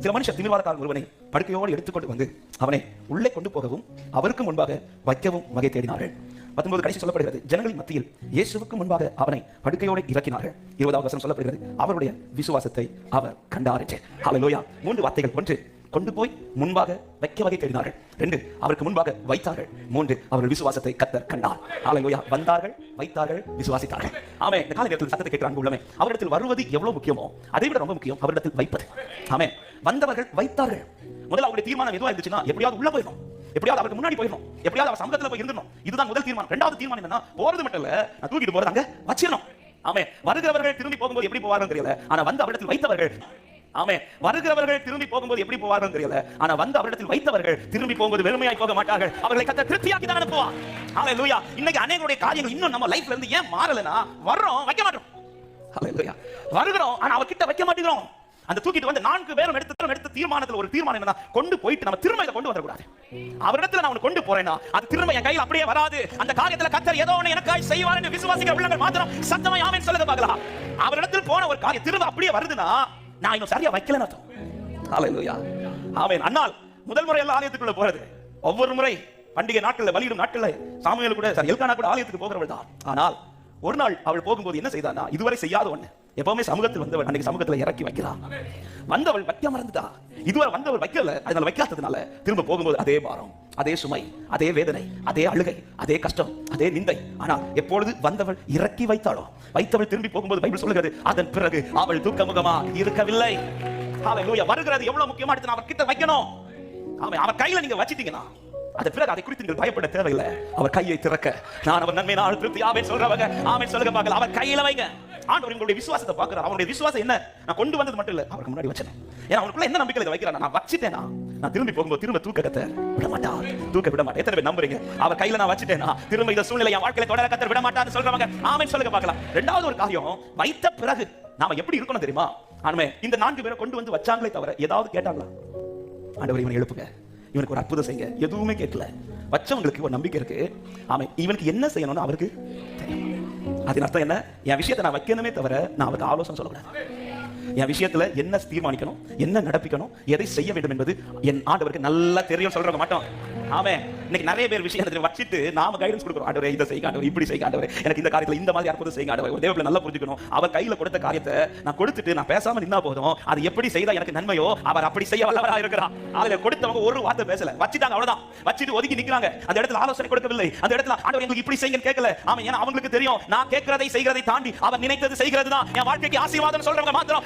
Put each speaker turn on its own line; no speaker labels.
சில மனுஷர் திமிர்வாதக்காரன் ஒருவனை படுக்கையோடு எடுத்துக்கொண்டு வந்து அவனை உள்ளே கொண்டு போகவும் அவருக்கு முன்பாக வைக்கவும் வகை தேடினார்கள். 19 கடைசி சொல்லப்படுகிறது, ஜனங்களின் மத்தியில் இயேசுவுக்கு முன்பாக அவனை படுக்கையோடு இறக்கினார்கள். 20வது வசனம் சொல்லப்படுகிறது, அவருடைய விசுவாசத்தை அவர் கண்டார். ஹல்லேலூயா. 3 வார்த்தைகள். 1, கொண்டு போய் முன்பாக வைக்க வகை தேடினார்கள். 2, அவருக்கு முன்பாக வைத்தார்கள். 3, அவர்கள் விசுவாசத்தை கர்த்தர் கண்டார். ஹல்லேலூயா. வந்தார்கள், வைத்தார்கள், விசுவாசித்தார்கள். ஆமென். இந்த காலை நேரத்தில் சத்தத்தை கேட்கிற அன்பு உள்ளமே, அவரிடத்தில் வருவது எவ்வளவு முக்கியமோ அதை விட ரொம்ப முக்கியம் அவரிடத்தில் வைப்பது. ஆமென். வந்தவர்கள் வைத்தார்கள். முதல்ல அவருடைய தீர்மானம் எதுவா இருந்துச்சுன்னா, எப்படியாவது உள்ள போயிடணும், எப்படியாவது அவருக்கு முன்னாடி போயிடணும், எப்படியாவது அவர் சமூகத்துல போய் இருந்தணும். இதுதான் முதல் தீர்மானம். இரண்டாவது தீர்மானம் என்னன்னா, போறது மட்டும் இல்ல, நான் தூக்கிட்டு போறது அங்க வச்சிரணும். ஆமென். வருகிறவர்கள் திரும்பி போகும்போது எப்படி போவார்கள் தெரியல, ஆனா வந்து அவரிடத்தில் வைத்தவர்கள். ஆமென். வருகிறவர்கள் திரும்பி போகும்போது எப்படி போவார்கள் தெரியல, ஆனா வந்து அவரிடத்தில் வைத்தவர்கள் திரும்பி போகும்போது வெறுமையாய் போக மாட்டார்கள். அவர்களை கர்த்தர் திருப்தியாக்கி தான் அனுப்புவார். ஹல்லேலூயா. இன்னைக்கு அநேகருடைய காரியங்கள் இன்னும் நம்ம லைஃப்ல இருந்து ஏன் மாறலனா, வர்றோம் வைக்க மாட்டோம். ஹல்லேலூயா. வருகிறோம் ஆனா அவர் கிட்ட வைக்க மாட்டேங்கிறோம். அந்த தூக்கிட்டு வந்து 4 பேரும் எடுத்த தீர்மானத்துல ஒரு தீர்மானம் என்னன்னா, கொண்டு போயிட்டு நம்ம திரும்ப இதை கொண்டு வரக்கூடாது. அவரிடத்துல நான் கொண்டு போறேன்னா அது திரும்ப என் கையில் அப்படியே வராது. அந்த காரியத்துல கர்த்தர் ஏதோ ஒண்ணு எனக்காய் செய்வார் என்று விசுவாசிக்கிற உள்ளங்கள் மாத்திரம் சத்தமா ஆமென் சொல்லுங்க பார்க்கலாம். அவரிடத்தில் போன ஒரு காரியம் திரும்ப அப்படியே வருதுன்னா நான் இன்னும் சரியா வைக்கலன்னு அர்த்தம். ஹல்லேலூயா. ஆமென். அன்னால் முதல் முறை எல்லாம் ஆலயத்துக்குள்ள போறது, ஒவ்வொரு முறை பண்டிகை நாட்கள்ல பலியிடும் நாட்கள்ல சாமுவேல் கூட எல்கானா கூட ஆலயத்துக்கு போகிறவள் தான். ஆனால் ஒரு நாள் அவள் போகும்போது என்ன செய்தானா, இதுவரை செய்யாத ஒண்ணு. எப்பவுமே சமூகத்தில் வந்தவள் அன்னைக்கு சமூகத்துல இறக்கி வைக்கிறான். வந்தவள் வைக்க மறந்துட்டா. இதுவரை வந்தவள் வைக்கல, அதனால வைக்காததுனால திரும்ப போகும்போது அதே பாரம், அதே சுமை, அதே வேதனை, அதே அழுகை, அதே கஷ்டம், அதே நிந்தை. ஆனால் எப்பொழுது வந்தவள் இறக்கி வைத்தாளோ, வைத்தவள் திரும்பி போகும்போது பைபிள் சொல்லுகிறது, அதன் பிறகு அவள் துக்கமுகமா இருக்கவில்லை. ஹல்லேலூயா. வருகிறது எவ்வளவு முக்கியமா எடுத்து அவர் கிட்ட வைக்கணும். ஆமென். அவர் கையில நீங்க வச்சிட்டீங்கன்னா அது பிறகு அதை குறித்து நீங்கள் பயப்பட தேவையில்லை. அவர் கையை திறக்க நான் அவர் நன்மை நாள் திருப்தி ஆமென் சொல்றவங்க ஆமென் சொல்லுங்க பார்க்கலாம். அவர் கையில வைங்க. ஆண்டவர் உங்களுடைய விசுவாசத்தை பார்க்கிறார். அவருடைய விசுவாசம் என்ன, நான் கொண்டு வந்தது மட்டும் இல்ல, அவருக்கு முன்னாடி வச்சேன். ஏன்னா அவனுக்குள்ள என்ன நம்பிக்கையில வைக்கிறான், நான் வச்சிட்டேனா நான் திரும்பி போகும்போது திரும்ப தூக்க கர்த்தர் விட மாட்டார். தூக்க விட மாட்டார். எத்தனை பேர் நம்புறீங்க அவர் கையில நான் வச்சிட்டேனா திரும்ப இந்த சூழ்நிலை என் வாழ்க்கையில தொடர கர்த்தர் விட மாட்டார்னு சொல்றவங்க ஆமென் சொல்லுங்க பார்க்கலாம். இரண்டாவது ஒரு காரியம், வைத்த பிறகு நாம எப்படி இருக்கணும் தெரியுமா? ஆமென். இந்த 4 பேரை கொண்டு வந்து வச்சாங்களே தவிர ஏதாவது கேட்டாங்களா? ஆண்டவர் இவனை எழுப்புங்க, இவனுக்கு ஒரு அற்புதம் செய்யுங்க, எதுவுமே கேட்கல. வச்சவங்களுக்கு ஒரு நம்பிக்கை இருக்கு. ஆமென். இவனுக்கு என்ன செய்யணும்னு அவருக்கு தெரியும். அதன் அர்த்தம் என்ன, என் விஷயத்தை நான் வைக்கணுமே தவிர நான் அவருக்கு ஆலோசனை சொல்லக்கூடாது. என் விஷயத்துல என்ன தீர்மானிக்கணும், என்ன நடப்பிக்கணும், எதை செய்ய வேண்டும் என்பது என் ஆண்டவருக்கு நல்லா தெரியும் சொல்றவங்க மாட்டோம். ஆமென். இன்னைக்கு நிறைய பேர் விஷயத்தை வச்சிட்டு நாம கைடன்ஸ் கொடுக்கிறோம். ஆண்டவரே இதை செய்ய, ஆண்டவரே இப்படி செய்ய, ஆண்டவரே எனக்கு இந்த காரியத்துல இந்த மாதிரி அற்புதம் செய்ய, ஆண்டவரே ஒரு தேவனை நல்லா புரிஞ்சுக்கணும். அவர் கையில கொடுத்த காரியத்தை நான் கொடுத்துட்டு நான் பேசாம நின்னா போதும், அது எப்படி செய்தா எனக்கு நன்மையோ அவர் அப்படி செய்ய வல்லவராக இருக்கிறார். அதுல கொடுத்தவங்க ஒரு வார்த்தை பேசல, வச்சிட்டாங்க அவ்வளவுதான். வச்சிட்டு ஒதுக்கி நிக்கிறாங்க. அந்த இடத்துல ஆலோசனை கொடுக்கவில்லை. அந்த இடத்துல ஆண்டவரே எனக்கு இப்படி செய்யுங்க கேட்கல. ஆமென். ஏன்னா அவங்களுக்கு தெரியும் நான் கேட்கிறதை செய்கிறதை தாண்டி அவர் நினைத்தது செய்கிறது தான் என் வாழ்க்கைக்கு ஆசீர்வாதம் சொல்றவங்க மாத்திரம்